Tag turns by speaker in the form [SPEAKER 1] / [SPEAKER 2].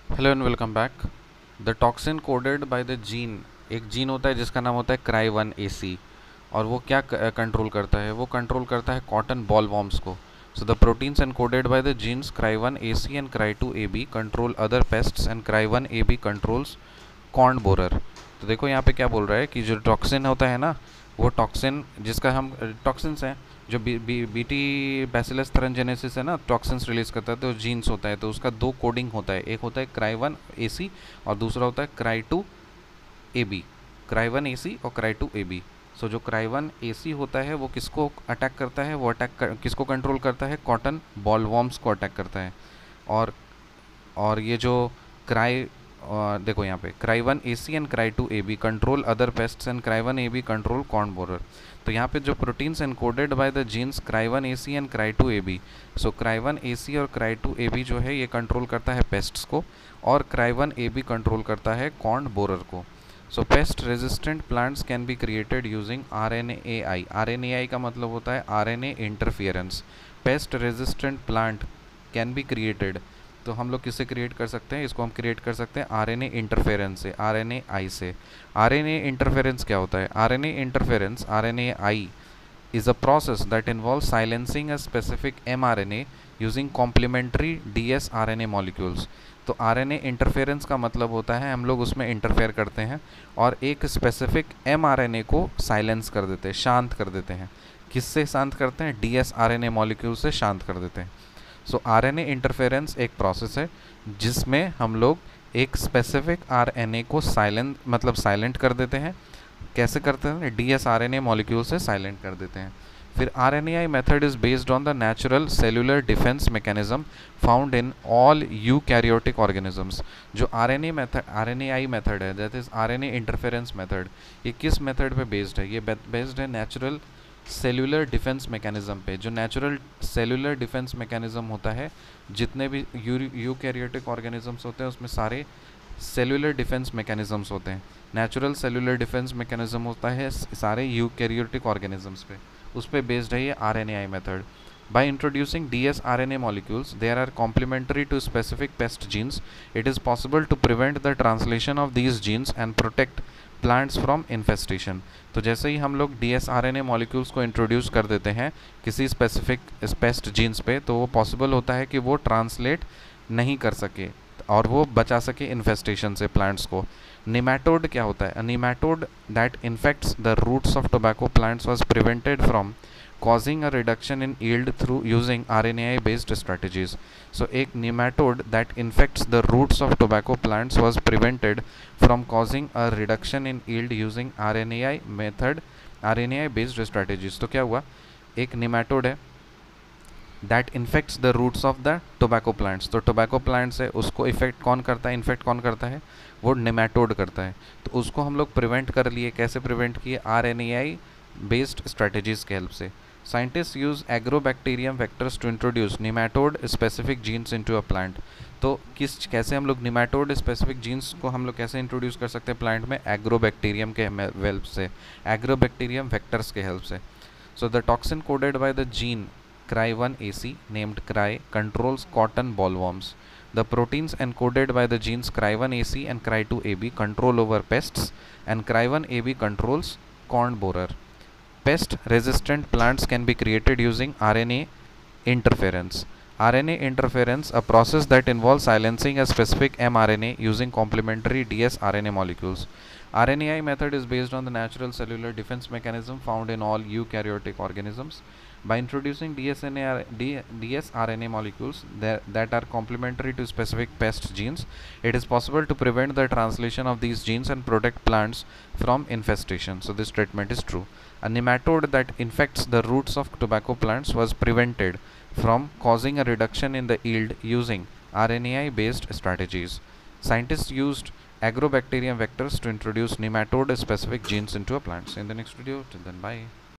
[SPEAKER 1] Hello and welcome back. The toxin coded by the gene, एक gene होता है जिसका नाम होता है क्राई 1 AC। और वो क्या कंट्रोल करता है? वो कंट्रोल करता है कॉटन बॉल वॉर्म्स को। So the proteins encoded by the genes cry 1 AC and cry 2 AB control other pests and cry 1 AB controls corn borer. तो देखो यहाँ पे क्या बोल रहा है कि जो टॉक्सिन होता है ना, वो टॉक्सिन जिसका हम टॉक्सिन्स हैं, जो बीटी बैसिलस थरंजेनेसिस है ना, टॉक्सिन्स रिलीज करता है, तो जीन्स होता है, तो उसका दो कोडिंग होता है। एक होता है क्राई 1 AC और दूसरा होता है क्राई 2 AB। क्राई 1 AC और क्राई 2 AB। सो जो क्राई 1 AC होता है वो किसको अटैक करता है? वो किसको कंट्रोल करता है? कॉटन बॉल वॉर्म्स को अटैक करता है। और ये जो क्राई देखो यहाँ पे cry 1 AC and cry 2 AB control other pests and cry 1 AB control corn borer. तो यहाँ पे जो proteins encoded by the genes cry 1 AC and cry 2 AB, so cry 1 AC और क्राई 2 AB जो है ये कंट्रोल करता है पेस्ट्स को, और क्राई 1 AB कंट्रोल करता है कॉर्न बोरर को। So pest resistant plants can be created using RNAi। RNAi का मतलब होता है RNA interference. Pest resistant plant can be created, तो हम लोग किससे क्रिएट कर सकते हैं? इसको हम क्रिएट कर सकते हैं RNA इंटरफेरेंस से, RNAi से। RNA इंटरफेरेंस क्या होता है? RNA interference, RNAi, is a process that involves silencing a specific mRNA using complementary dsRNA molecules। तो RNA इंटरफेरेंस का मतलब होता है हम लोग उसमें इंटरफेयर करते हैं और एक स्पेसिफिक mRNA को साइलेंस कर देते हैं, शांत कर देते हैं। किससे शांत करते हैं? dsRNA मॉलिक्यूल से शांत कर देते हैं। सो RNA इंटरफेरेंस एक प्रोसेस है जिसमें हम लोग एक स्पेसिफिक RNA को साइलेंट कर देते हैं। कैसे करते हैं? dsRNA मॉलिक्यूल से साइलेंट कर देते हैं। फिर RNAi method is based on the natural cellular defence mechanism found in all eukaryotic organisms. जो RNAi मेथड है, that is RNA interference method, ये किस मेथड पे बेस्ड है? ये बेस्ड है नेचुरल सेलुलर डिफेंस मैकेनिज्म पे। जो नेचुरल सेलुलर डिफेंस मैकेनिज्म होता है, जितने भी यूकैरियोटिक ऑर्गेनिजम्स होते हैं उसमें सारे सेलुलर डिफेंस मैकेनिज्म्स होते हैं। नेचुरल सेलुलर डिफेंस मैकेनिज्म होता है सारे यूकैरियोटिक ऑर्गेनिजम्स पे, उस पर बेस्ड है ये RNAi method. By introducing dsRNA molecules, they are complementary to specific pest genes. It is possible to prevent the translation of these genes and protect plants from infestation। तो जैसे ही हम लोग dsRNA molecules को introduce कर देते हैं किसी specific paste jeans पे, तो वो पॉसिबल होता है कि वो ट्रांसलेट नहीं कर सके और वो बचा सके इन्फेस्टेशन से प्लांट्स को। निमेटोड क्या होता है? Nematode that infects the roots of tobacco plants was prevented from causing a reduction in yield through using RNAi based strategies। So एक nematode that infects the roots of tobacco plants was prevented from causing a reduction in yield using RNAi based strategies। तो क्या हुआ? एक nematode है that infects the roots of the tobacco plants. तो tobacco plants है, उसको effect कौन करता है? इन्फेक्ट कौन करता है? वो नेमाटोड करता है। तो उसको हम लोग प्रिवेंट कर लिए। कैसे प्रिवेंट किए? RNAi बेस्ड स्ट्रेटजीज के हेल्प से। Scientist use agrobacterium vectors to introduce nematode specific genes into a plant. तो कैसे हम लोग निमेटोड स्पेसिफिक जीन्स को हम लोग कैसे इंट्रोड्यूस कर सकते हैं प्लांट में? एग्रोबैक्टीरियम के हेल्प से, एग्रोबैक्टीरियम वेक्टर्स के हेल्प से। So the toxin coded by the gene Cry1AC named Cry controls cotton bollworms. The proteins encoded by the genes Cry1AC and Cry2AB control over pests, and Cry1AB controls corn borer. Pest resistant plants can be created using RNA interference। RNA interference, a process that involves silencing a specific mRNA using complementary dsRNA molecules। RNAi method is based on the natural cellular defense mechanism found in all eukaryotic organisms। By introducing dsRNA molecules that are complementary to specific pest genes, it is possible to prevent the translation of these genes and protect plants from infestation। So this statement is true। A nematode that infects the roots of tobacco plants was prevented from causing a reduction in the yield using RNAi based strategies। Scientists used agrobacterium vectors to introduce nematode specific genes into a plants। In the next video, till then, bye।